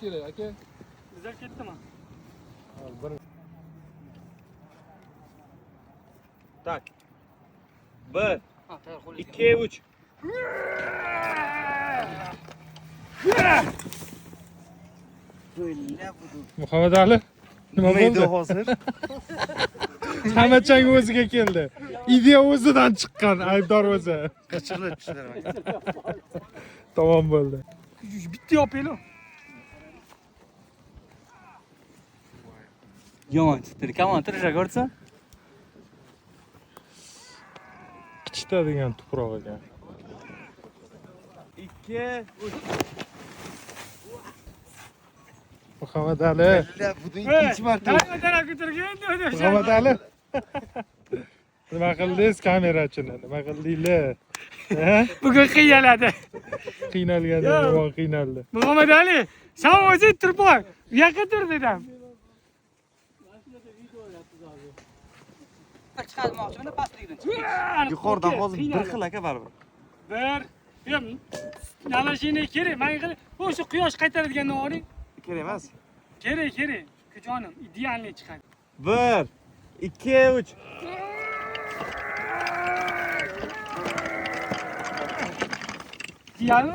Kerak aka. Güzel ketdimi? Tak. 1 2 3. Muhammad Ali nima bo'ldi hozir? hamma chang o'ziga keldi ideya o'zidan chiqqan aybdor o'zi Qichqirib tushlarman. tamom bo'ldi Bitta yopaylik. Yomon chiqdi. Kamon tirisha ko'rsa. qichita degan tuproq ekan 2 3. Muhammad Ali Buning ikkinchi marta. Taraf ko'targan. Muhammad Ali nima qildingiz kamerachini nima qildinglar Bugun qiynaladi. qiynalganda yomon qiynaldi Muhammad Ali, sen o'zing turib qo'y. Bu yoqqa tur dedim. Chiqarmoqchimda pastlikdan chiqdi. Yuqoridan hozir bir xil aka baribir. Bir. Yo'q. Nalashini kerak. Men o'sha quyosh qaytaradigandan oling. Kerak emas. Kerak. Jonim, idealniy chiqadi. 1 2 3. Idealmi?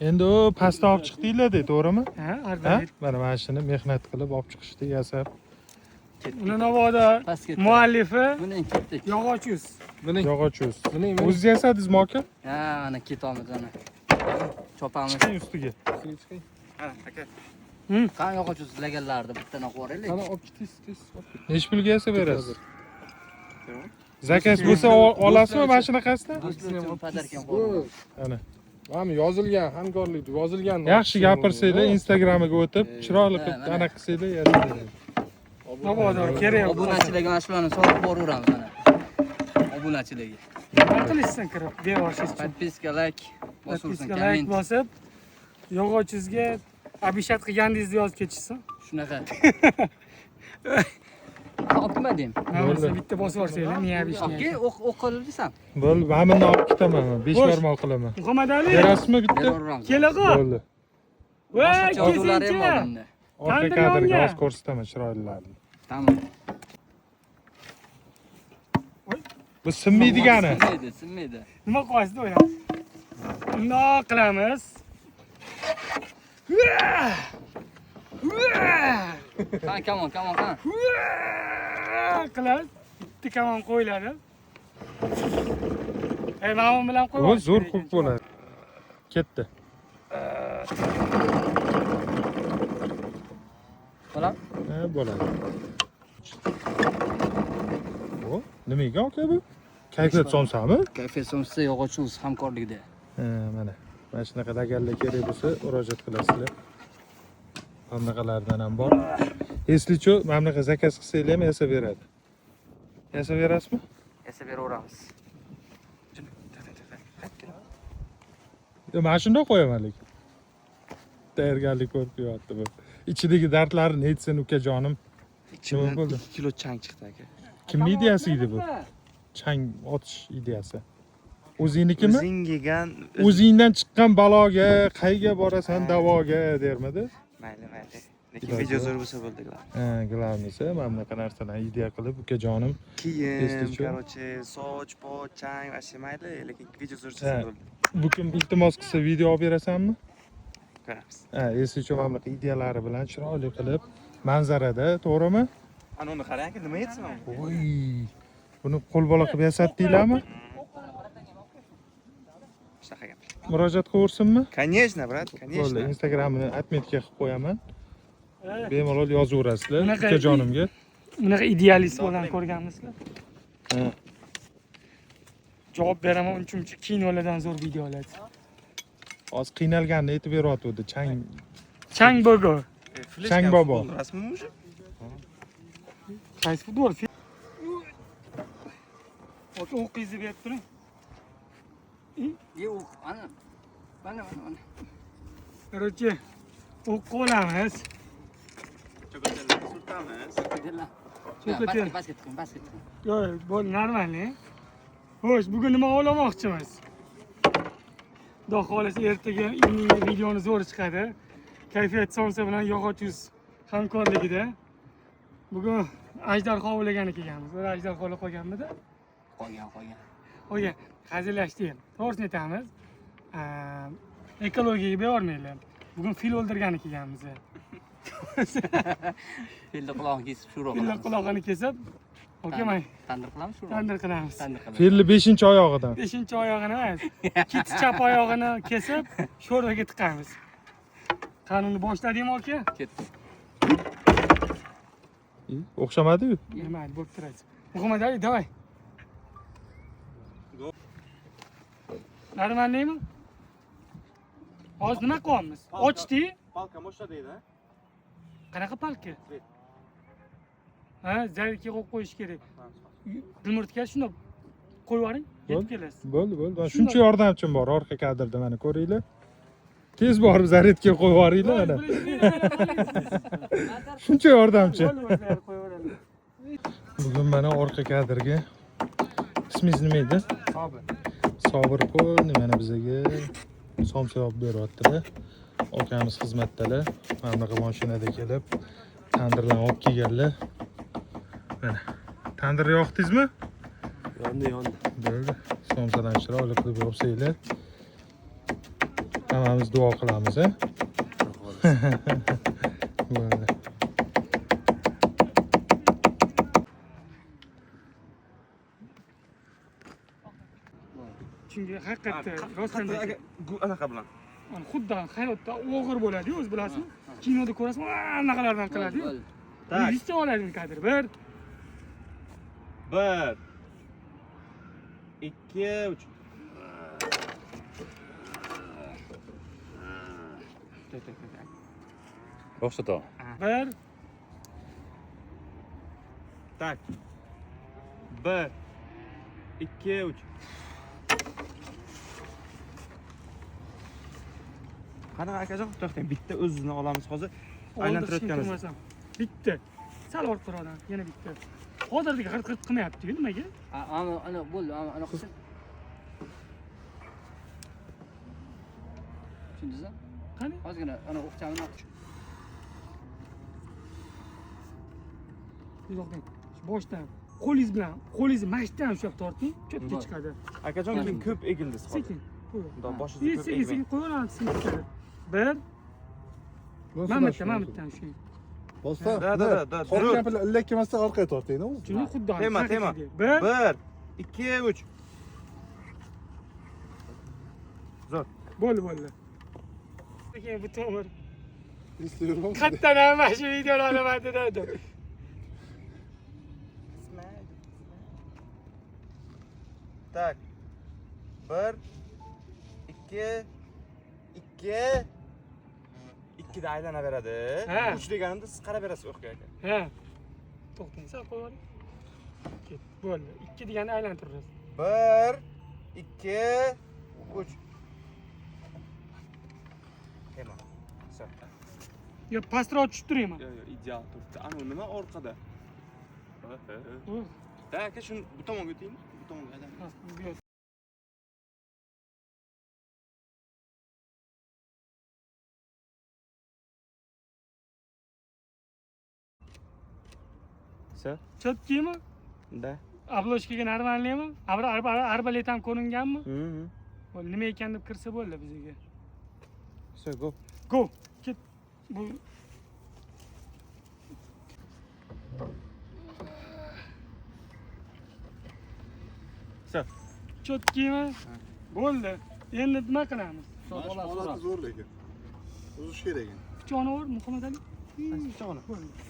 endi u pastdan olib chiqdinglar-da, to'g'rimi Ha, ha albatta. mana shuni mehnat qilib olib chiqishdi yasab Uni navoda Pastga. muallifi Buning ketdik. Yog'ochuz. yog'och o'zingiz yasadingizmi aka Ha, mana ketamiz ana. Chopamiz. chiqing ustiga Ha, aka. Qani yog'ochuz laganlarni bittadan olib boraylik. Qani olib ketasiz, nechi pulga yasab berasiz zakaz bo'lsa olasizmi mana shunaqasidan Do'stlar uchun padarkan qo'yamiz. ana Mana yozilgan hamkorlik yozilgan. yaxshi gapirsanglar instagramiga o'tib chiroyli qilib anaqa qilsanglar yasab beradi Navoda kerak. Obunachilarga mana shularni sotib boraveramiz mana. Obunachilarga. Nima qilishsin kirib, bevoshsiz. Podpiska, like, bosursin, Podpiska like komment. bosib, yog'ochizga abishat qilganingizni yozib ketishsin. Shunaqa. O'qimadim. Bo'lmasa bitta bosib yuborsanglar, men abishni. Yo'qki, o'qildisan. bo'ldi mana bundan olib ketaman 5 barmoq qilaman Muhammad Ali, berasizmi bitta Beraveramiz. kelaqo. bo'ldi Voy, Yozuvlari ham bor kesinchi. bunda. orqa Tandir kadrga yonga. hozir ko'rsataman chiroylilarini Tamam. bu sinmaydigani Sinmaydi. Nima qilyapsiz o'ylab? Bundoq qilamiz. Qani, kamon, qani. Qilamiz. Bitta kamon qo'yiladi. Mana bu bilan bu qo'yib. zo'r qilib bo'ladi ketdi Bolam. ha bo'ladi bu nimaga aka bu kayfiyat somsami Kayfiyat somsa yog'ochuz hamkorlikda. ha mana shunaqa laganlar kerak bo'lsa murojaat qilasizlar mana bunaqalardan ham bor если что mana bunaqa zakaz qilsanglar ham yasab beradi yasab berasizmi Yasab beraveramiz. mana shundoq qo'yaman lekin tayyorgarlik ko'rib qo'yyapti bu ichidagi dardlarini aytsin ukajonim nima bo'ldi 2 kilo chang chiqdi aka. kimni ideyasi edi bu chang otish ideyasi o'zingnikimi O'zing yegan o'zingdan chiqqan baloga qayga borasan davoga dermidi mayli. Lekin video zo'r bo'lsa bo'ldi. ha glавныйsi mana bunaqa narsalarni ideya qilib ukajonim Kiyim, Eslichu. короче, soch, poch, chang, вообще mayli, lekin video zo'r Ha. bo'lsa bo'ldi. bu kim iltimos qilsa video olib berasanmi Ko'ramiz. ha если что mana bunaqa ideyalari bilan chiroyli qilib manzarada to'g'rimi Ana uni qarang aka, nima yetsin u? voy buni qo'l bola qilib yasatdinglarmi Shunaqa gap. murojaat qilaversinmi Конечно, brat, bo'ldi конечно. instagramini отметка qilib qo'yaman bemalol yozaverasizlar Bunaqa- ukajonimga Bunaqa idealist bilan ko'rganmizlar. ha Javob beraman unchuncha kinolardan zo'r videolar. hozir qiynalganini aytib beryapti Chang bogo. Chang bobo. Rasmimi o'sha? Qaysi futbol? Ot o'qingizni berib turing. Yo'q, ana. Mana. Короче, o'qib olamiz. Cho'kotellarni surtamiz. Ketdilar. Cho'kotel. Basket. Yo'q, bo'l, normalniy. Xo'sh, bugun nima o'ylamoqchimiz? Xudo xohlasa ertaga ilmiy videoni zo'r chiqadi. Kayfiyat somsa bilan yog'och uz hamkorligida. Bugun ajdarho o'lagan kelganmiz. Bir ajdarholar qolganmidi? Qo'ygan. Hazillashdik. To'g'risini aytamiz. Ekologiyaga beyormaylar. Bugun fil o'ldirgani kelganmiz. Filni qulog'ini kesib shuroq. Fil quloqini kesib, o'kamay. Tandir qilamiz shuroq. Tandir qilamiz. Filni 5-oyog'idan. 5-oyog'ini emas, ikkita chap oyog'ini kesib, sho'rvaga tiqamiz. Qanuni boshladingmi aka? Ketdi. O'xshamadi-yu. Nima, bo'lib turadi. Muhammad Ali, davay. Normalniymi? Hozir nima qilyapmiz? Ochdi. Palka mo'sha deydi. Qanaqa palka? Ha, zarga qo'yish kerak. Dumurtga shunday qo'yib yuboring, yetib kelasiz. Bo'ldi. Mana shuncha yordamchim bor orqa kadrda, mana ko'ringlar. Tez borib zaryadga qo'yib yuboringlar mana. Shuncha yordamchi. Bugun mana orqa kadrga ismingiz nima edi? Sobir qo'l mana bizaga somsa olib beryaptilar. Akamiz xizmatdalar. Mana bunaqa mashinada kelib tandirlarni olib kelganlar. Mana tandir yoqdingizmi? Yondi. Bo'ldi. Somsadan chiroyli qilib yopsanglar. Hammamiz duo qilamiz, ha? Bo'ldi. Chunki haqiqatdan rostdan Anaqa bilan. xuddi hayotda og'ir bo'ladi-yu, o'z bilasizmi? Kinoda ko'rasiz, anaqalardan qiladi-yu. Tak. Yuzta oladimi kadr? Bir, 2, 3. Boshla. bir, Tak. 1, 2, 3. Qanaqa akajon? To'xtang, bitta o'zini olamiz hozir. Aylantirayotganmiz. bitta. Sal orqaroqdan, yana bitta. Hozirgi g'irt qilmayapti-yu, nimaga? Ana bo'ldi, ana qilsin. Tushundingizmi? Qani? Ozgina ana o'qchamini olib. Yo'qdan. Boshdan qo'lingiz bilan, qo'lingizni mashdan ushlab torting, cho'tga chiqadi. Akajon, keyin ko'p egildingiz hozir. Sekin. Bundoq boshingizga ko'p Sekin egmang. qo'yaveramiz, chiqadi. Bir, mana bittadan shu. Bosta. Da. Tortgan bilan illa kelmasdan orqaga torting, u. Shuni xuddi Tema. Bir, 1, 2, 3. bo'ldi. Keyin bu to'g'ri. Instagram. Qattan ham shu videoni olaman dedi. Tak. 1, 2, 2 da aylanaveradi. Ha. 3 deganimda siz qaraverasiz o'qqa aka. Ha. To'xtang, sal qo'ying. Ket. Bo'ldi. 2 degani aylantiramiz. 1, 2, 3. Tema. Sal. Yo, pastroq tushib turaymi? Yo, ideal turibdi. Ana nima orqada? Uh, Da aka shuni bu tomonga o'taymi? Bu tomonga aylanib. ha, bu yoq. Sal. Chotkimi? Da. Obloshkaga normalniymi? Arbalet ham ko'ringanmi? Mhm. Bo'ldi, nima ekan deb kirsa bo'ldi bizga. So go. Go. Ket. Bu So. chotkimi? Bo'ldi. Endi nima qilamiz? Holati zo'r lekin. Uzish kerak. Pichoqni ur, Muhammad Ali. Pichog'ini. Bo'ldi.